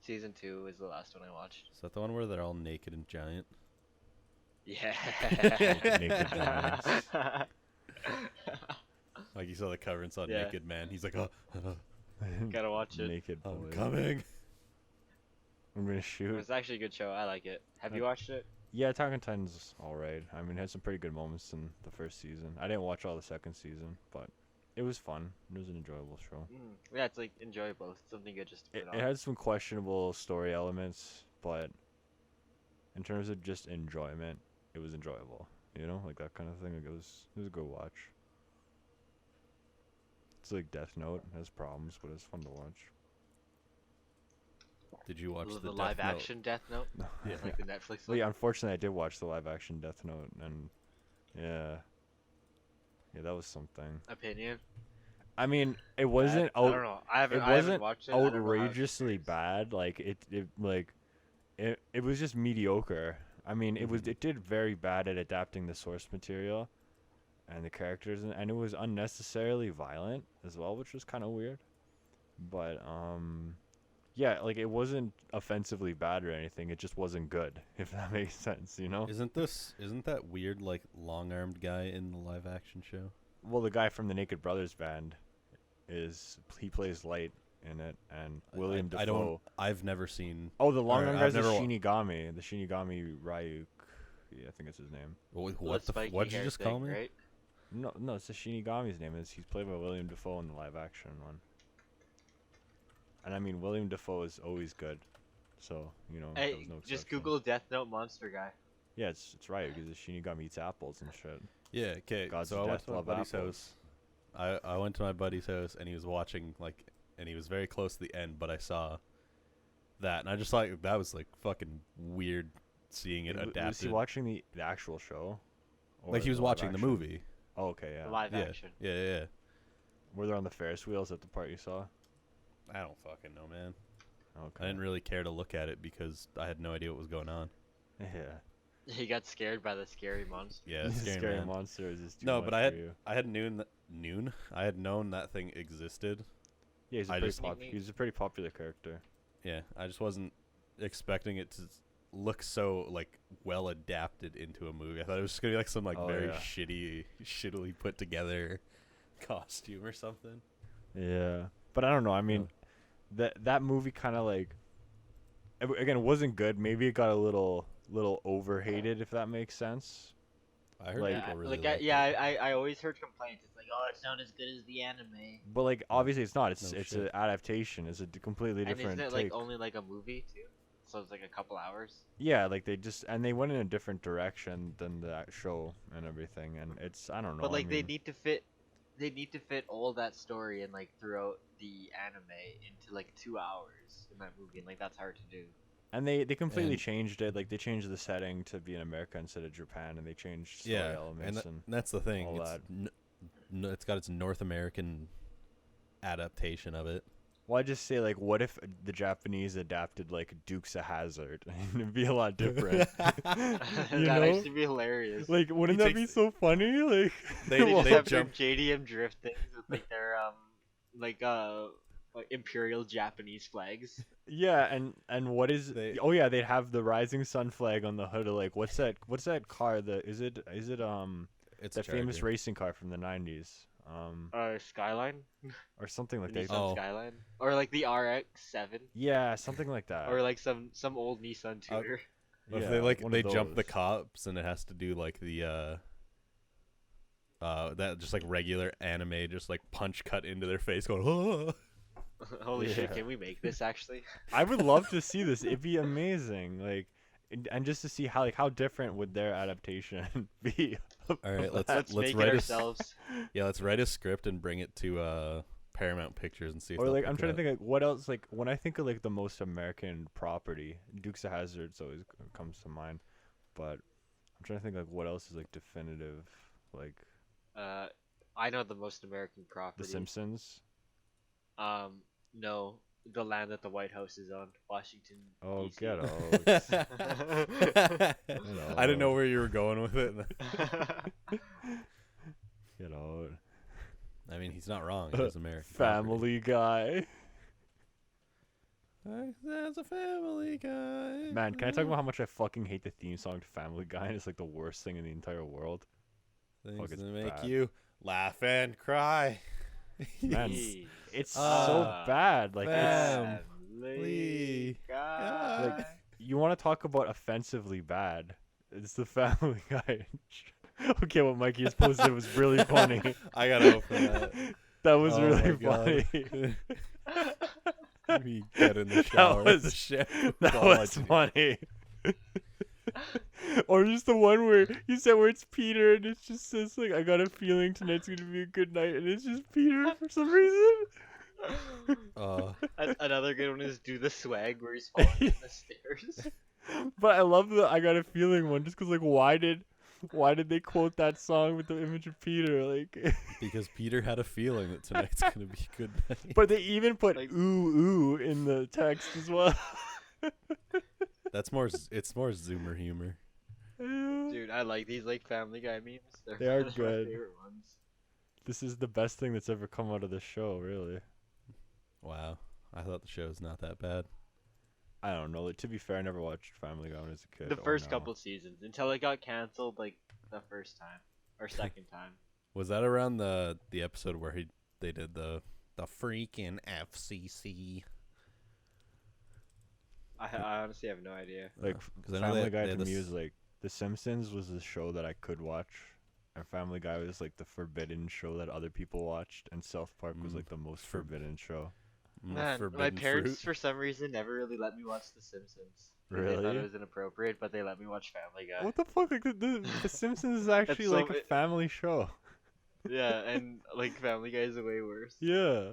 Season 2 was the last one I watched.
Is that the one where they're all naked and giant?
Yeah.
Naked giants.
Like you saw the cover and saw
Yeah.
naked man. He's like, oh,
Gotta watch it.
Naked
I'm
boys.
coming.
I'm gonna
It
shoot.
was actually a good show. I like it. Have you watched it?
Yeah, Attack on Titan's alright. I mean, it had some pretty good moments in the first season. I didn't watch all the second season, but it was fun. It was an enjoyable show.
Yeah, it's like enjoyable. It's something good just to
It
put on.
had some questionable story elements, but in terms of just enjoyment, it was enjoyable. You know, like that kind of thing. Like it was a good watch. It's like Death Note. It has problems, but it's fun to watch.
Did you watch
the
the
live
Death Note?
action Death Note?
Yeah.
Like the Netflix
Well,
one?
yeah, unfortunately, I did watch the live action Death Note, and yeah, that was something.
Opinion?
I mean, it wasn't.
I don't know. I haven't
wasn't
watched it. I don't know how it
outrageously
compares.
bad. Like it was just mediocre. I mean, it did very bad at adapting the source material and the characters, and it was unnecessarily violent as well, which was kind of weird. But yeah, like it wasn't offensively bad or anything. It just wasn't good, if that makes sense, you know?
Isn't that weird like long-armed guy in the live action show?
Well, the guy from the Naked Brothers band he plays Light in it, and William Dafoe.
I've never seen.
Oh, the long
Or,
arm
I've
guy's the
never wa-
Shinigami Ryuk. Yeah, I think it's his name.
What did you just call me?
Right?
No, it's the Shinigami's name. He's played by William Dafoe in the live action one. And I mean, William Dafoe is always good, so you know that
Hey,
was no
just
exception.
Google Death Note monster guy.
Yeah, it's Ryuk. He's a Shinigami, eats apples and shit.
Yeah. Okay.
Gods
So
of
I went
Death
to my
love
buddy's
apples.
house. I went to my buddy's house and he was watching and he was very close to the end, but I saw that and I just thought that was like fucking weird seeing it adapted.
Was he watching the actual show? Or
Like he was
the live
watching the
action?
movie.
Oh, okay, yeah.
The live
Yeah.
action.
Yeah.
Were they on the Ferris wheels at the part you saw?
I don't fucking know, man.
Okay.
I didn't really care to look at it because I had no idea what was going on.
Yeah.
He got scared by the scary monster.
Yeah, scary,
Scary
man.
monster is just too
No,
much
but
for
I
you.
had I had known that thing existed.
Yeah,
I just-
he's a pretty popular character.
Yeah, I just wasn't expecting it to look so like well adapted into a movie. I thought it was just gonna be like some like
Oh,
very
yeah.
shittily put together costume or something.
Yeah, but I don't know. I mean, that movie kind of like again, it wasn't good. Maybe it got a little overhated, if that makes sense.
I heard
Like-
people really
like
liked it.
I always heard complaints. It's like, oh, it's not as good as the anime.
But like, obviously, it's not. It's
No
it's
shit.
an adaptation. It's a completely
And
different
isn't it
take.
like only like a movie too? So it's like a couple hours.
Yeah, like they went in a different direction than that show and everything, and it's I don't know.
But like
I mean,
they need to fit all that story and like throughout the anime into like 2 hours in that movie, and like that's hard to do.
and they completely
And-
changed it. Like they changed the setting to be in America instead of Japan, and they changed story
Yeah,
elements
and that's the thing.
all
It's
that.
it's got its North American adaptation of it.
Well, I just say like, what if the Japanese adapted like Dukes of Hazzard? It'd be a lot different.
That'd
know?
actually be hilarious.
Like, wouldn't
He
that be
takes-
so funny? Like,
They-
They
well,
just have their
jump-
JDM drift things with like their like imperial Japanese flags.
yeah, and what is?
They-
Oh yeah, they'd have the rising sun flag on the hood of like what's that? What's that car? Is it
It's
that famous
Charger.
racing car from the '90s?
Skyline.
Or something like
The
that.
Nissan
Oh.
Skyline, or like the RX-7,
Yeah, something like that.
or like some old Nissan tuner.
If
yeah,
they like
one
they
of
jump the
those.
cops and it has to do like the that just like regular anime just like punch cut into their face going oh.
Holy shit!
Yeah.
Can we make this actually?
I would love to see this. It'd be amazing. Like, and just to see how different would their adaptation be.
All right, let's
Let's make it
write
ourselves.
let's write a script and bring it to Paramount Pictures and see if
Or
they'll
like
pick
I'm
it
trying to
up.
think like what else like when I think of like the most American property, Dukes of Hazzard's always comes to mind, but I'm trying to think like what else is like definitive, like
I know the most American
The
property.
Simpsons.
No, the land that the White House is on, Washington.
Oh,
DC.
get out.
I didn't know where you were going with it.
Get out.
I mean, he's not wrong. It is American.
Family Guy.
That's a Family Guy.
Man, can I talk about how much I fucking hate the theme song to Family Guy? And it's like the worst thing in the entire world.
Things
Fuck, it's
that make
bad.
you laugh and cry.
Man,
Jeez.
It's
Ah,
so bad. Like it's
Family Guy.
like you want to talk about offensively bad. It's the Family Guy. Okay, what Mikey has posted was really funny.
I gotta open that.
That was
Oh
really
my God.
funny.
Me get in the shower.
was-
the shampoo
That
ball, I
was
do.
funny. Or just the one where you said where it's Peter and it just says like I got a feeling tonight's gonna be a good night and it's just Peter for some reason.
Another good one is Do the Swag, where he's falling down the stairs.
But I love the I got a feeling one just because like why did they quote that song with the image of Peter like?
Because Peter had a feeling that tonight's gonna be a good night.
But they even put
Like-
ooh in the text as well.
That's more. It's more Zoomer humor.
Dude, I like these like Family Guy memes.
They are
those
good.
my favorite ones.
This is the best thing that's ever come out of the show, really.
Wow, I thought the show's not that bad.
I don't know. Like, to be fair, I never watched Family Guy when I was a kid.
The
or
first
now.
couple seasons until it got canceled like the first time or second time.
Was that around the episode where they did the freaking FCC?
I honestly have no idea.
Like
Because I know
Family
they
Guy
had
to me
this-
was like The Simpsons was the show that I could watch, and Family Guy was like the forbidden show that other people watched, and South Park was
Mm.
like the most
For-
forbidden show.
Man, my
forbidden
parents
fruit.
for some reason never really let me watch The Simpsons. They thought
Really?
it was inappropriate, but they let me watch Family Guy.
What the fuck? Like the Simpsons is actually
so-
like a family show.
Yeah, and like Family Guy is way worse.
Yeah.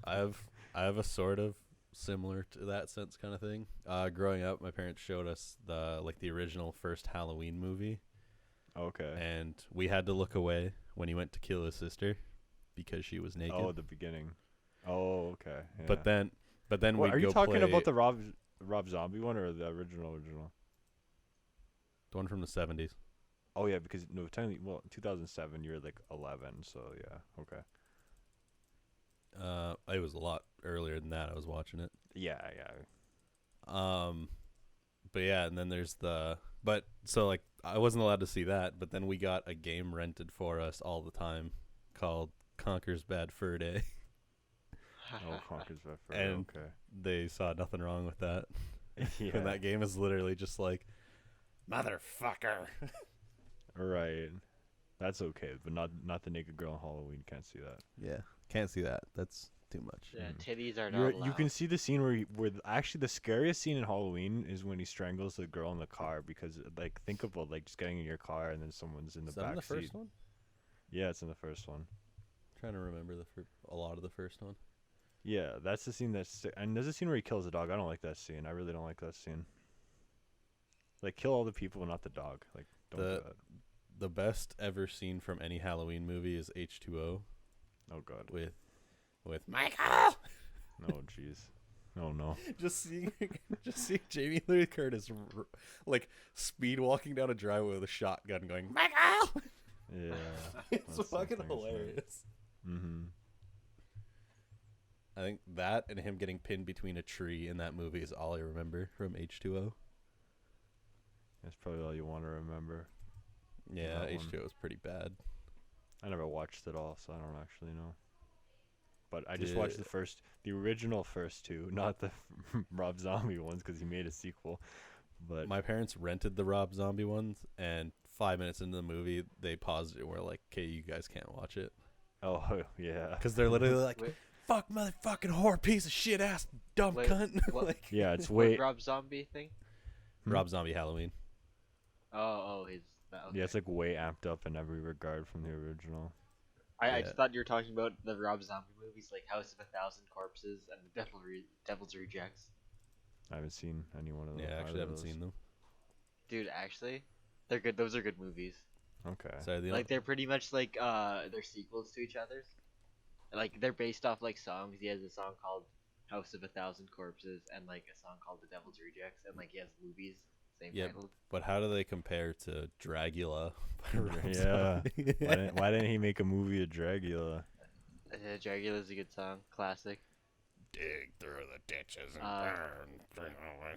I have a sort of similar to that sense kind of thing. Growing up, my parents showed us the original first Halloween movie,
Okay.
and we had to look away when he went to kill his sister because she was naked.
Oh, the beginning. Oh, okay. Yeah.
But then
What,
we
are you
go
talking
play
about the Rob Zombie one or the original?
the one from the 70s.
Oh yeah, because no, technically, well, 2007, you're like 11, so yeah, okay.
It was a lot earlier than that. I was watching it.
Yeah.
But yeah, and then there's so like I wasn't allowed to see that, but then we got a game rented for us all the time called Conker's Bad Fur Day.
Oh, Conker's Bad Fur Day,
And-
okay.
They saw nothing wrong with that.
Yeah.
And that game is literally just like, motherfucker.
Right. That's okay, but not the naked girl on Halloween. Can't see that.
Yeah, can't see that. That's too much.
Yeah, titties are not allowed.
You can see the scene where actually the scariest scene in Halloween is when he strangles the girl in the car because like think about like just getting in your car and then someone's in the
Is that
back
in the
seat.
first one?
Yeah, it's in the first one.
Trying to remember a lot of the first one.
Yeah, that's the scene and there's a scene where he kills a dog. I don't like that scene. I really don't like that scene. Like kill all the people, not the dog. Like don't do that.
The best ever scene from any Halloween movie is H2O.
Oh god.
With Michael.
No, jeez. Oh no.
just seeing Jamie Lee Curtis like speed walking down a driveway with a shotgun, going Michael.
Yeah.
It's
that's
fucking
something,
hilarious.
Mm-hmm.
I think that and him getting pinned between a tree in that movie is all I remember from H2O.
That's probably all you want to remember.
Yeah,
That one.
H2O is pretty bad.
I never watched it all, so I don't actually know. But I just watched the original first two, not the Rob Zombie ones, because he made a sequel. But
My parents rented the Rob Zombie ones, and 5 minutes into the movie, they paused it and were like, okay, you guys can't watch it.
oh yeah,
Because they're literally like,
Wait.
fuck motherfucking whore, piece of shit ass, dumb
Wait,
cunt.
what?
Like,
yeah, it's
What
way
Rob Zombie thing?
Rob Zombie Halloween.
His. Okay.
yeah, it's like way amped up in every regard from the original.
I
Yeah.
just thought you were talking about the Rob Zombie movies, like House of a Thousand Corpses and the Devil's Rejects.
I haven't seen any one of those.
Yeah, I actually haven't seen them.
Dude, actually, they're good. Those are good movies.
Okay.
Sorry,
Like they're pretty much like they're sequels to each other's. Like they're based off like songs. He has a song called House of a Thousand Corpses and like a song called The Devil's Rejects, and like he has movies same
Yeah,
title.
but how do they compare to Dragula? By Rob
Yeah.
Zombie?
Why didn't he make a movie of Dragula?
Dragula's a good song, classic.
Dig through the ditches and burn away.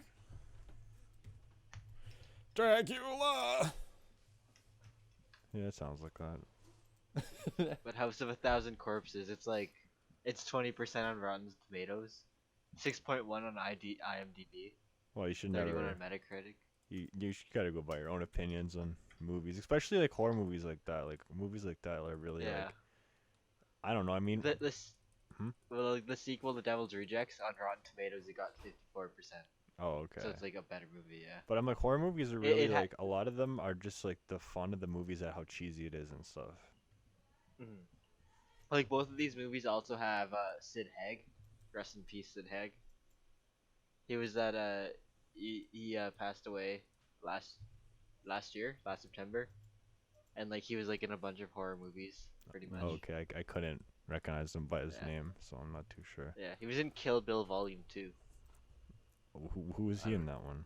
Dragula.
Yeah, it sounds like that.
But House of a Thousand Corpses, it's 20% on Rotten Tomatoes, 6.1 on IMDb,
Well, you should
31
never.
on Metacritic.
You gotta go by your own opinions on movies, especially like horror movies like that. Like movies like that are really
Yeah.
like. I don't know. I mean,
The sequel, The Devil's Rejects, on Rotten Tomatoes, it got 54%.
oh okay.
So it's like a better movie, yeah.
But I'm like horror movies are really
it ha-
like a lot of them are just like the fun of the movies at how cheesy it is and stuff.
Mhm. Like both of these movies also have Sid Haig, rest in peace, Sid Haig. He was he passed away last September, and like he was like in a bunch of horror movies, pretty much.
Okay, I couldn't recognize him by his
Yeah.
name, so I'm not too sure.
Yeah, he was in Kill Bill Volume 2.
Who was he in that one?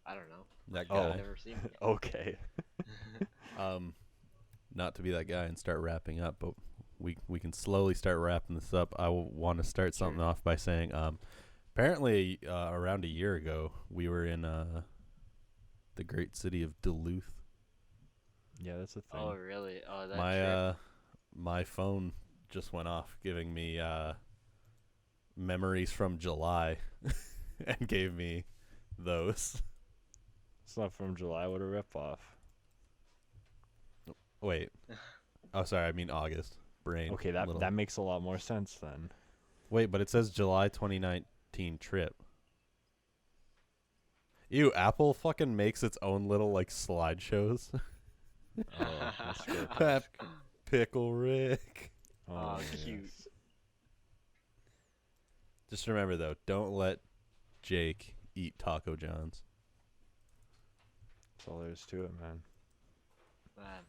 I don't know.
That
Oh.
guy.
I've never seen it.
Okay.
Not to be that guy and start wrapping up, but we can slowly start wrapping this up. I want to start something off by saying, apparently around a year ago, we were in the great city of Duluth.
Yeah, that's a thing.
Oh really? Oh, that
My
trip.
my phone just went off, giving me memories from July, and gave me those.
It's not from July. What a ripoff.
Wait. Oh, sorry. I mean August. Brain.
Okay, that makes a lot more sense then.
Wait, but it says July 2019 trip. Ew, Apple fucking makes its own little like slideshows.
Oh, that's grotesque.
Pickle Rick.
Oh,
yes.
cute.
Just remember though, don't let Jake eat Taco John's.
That's all there is to it, man.
Man,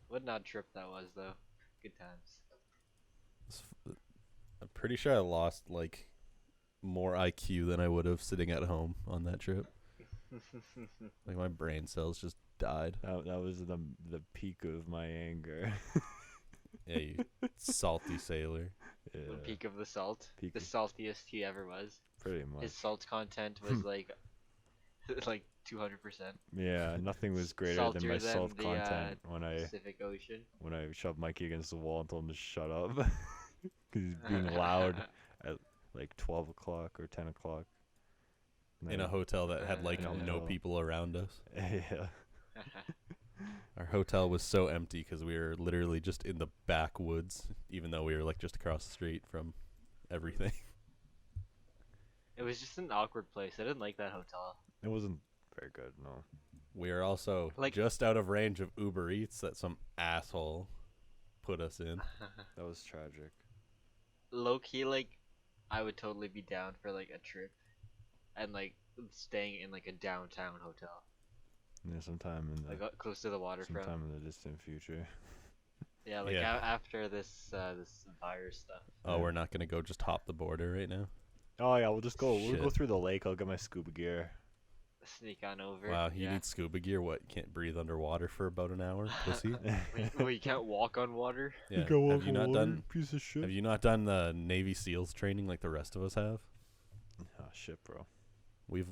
what an odd trip that was though. Good times.
I'm pretty sure I lost like more IQ than I would have sitting at home on that trip. Like my brain cells just died.
That was the peak of my anger.
Yeah, you salty sailor.
Yeah,
The peak of the salt.
Peak
The
of-
saltiest he ever was.
pretty much.
His salt content was like 200%.
Yeah, nothing was greater than my
Saltier than
salt
the,
content when
Pacific Ocean.
I shoved Mikey against the wall and told him to shut up because he's being loud at like 12 o'clock or 10 o'clock. And
In
then-
a hotel that had like
I
no
know.
people around us.
yeah.
Our hotel was so empty because we were literally just in the backwoods, even though we were like just across the street from everything.
It was just an awkward place. I didn't like that hotel.
It wasn't very good, no.
We are also
Like-
just out of range of Uber Eats that some asshole put us in.
That was tragic.
Low key, like, I would totally be down for like a trip, and like staying in like a downtown hotel,
Yeah, sometime in the
like close to the waterfront.
sometime in the distant future.
Yeah, like
Yeah.
after this this virus stuff.
Oh,
Yeah.
we're not gonna go just hop the border right now.
Oh yeah, we'll just go. We'll go
Shit.
through the lake. I'll get my scuba gear.
Sneak on over.
Wow, you
yeah.
need scuba gear. What? You can't breathe underwater for about an hour, pussy.
Well, you can't walk on water.
Yeah. Have you not done?
Piece of shit.
Have you not done the Navy SEALs training like the rest of us have?
Oh shit, bro.
We've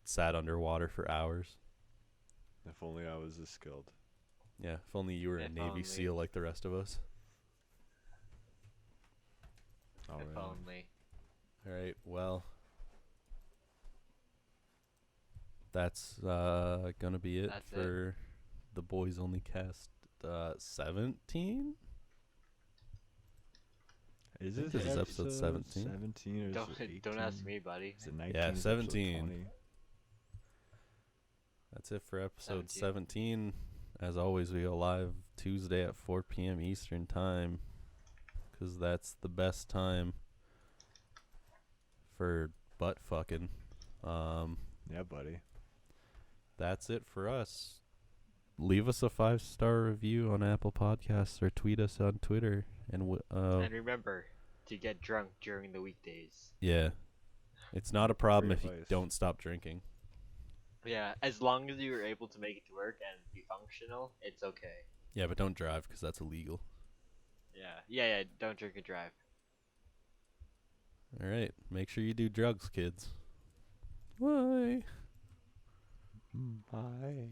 sat underwater for hours.
If only I was as skilled.
Yeah, if only you were a
If
Navy
only.
SEAL like the rest of us.
All
If
right.
only.
All right, well, that's gonna be it
That's it.
for the Boys Only Cast 17.
Is
think
it
this is episode 17.
17 or is
Don't
it 18?
don't ask me, buddy.
Is it 19?
Yeah,
Is it episode
17.
20?
That's it for episode
17.
17. As always, we go live Tuesday at 4 p.m. Eastern Time, because that's the best time for butt fucking.
Yeah, buddy.
That's it for us. Leave us a 5-star review on Apple Podcasts or tweet us on Twitter. And
And remember to get drunk during the weekdays.
yeah, it's not a problem
Great
if you
advice.
don't stop drinking.
Yeah, as long as you're able to make it to work and be functional, it's okay.
Yeah, but don't drive because that's illegal.
Yeah. Don't drink and drive.
All right, make sure you do drugs, kids. Bye.
Bye.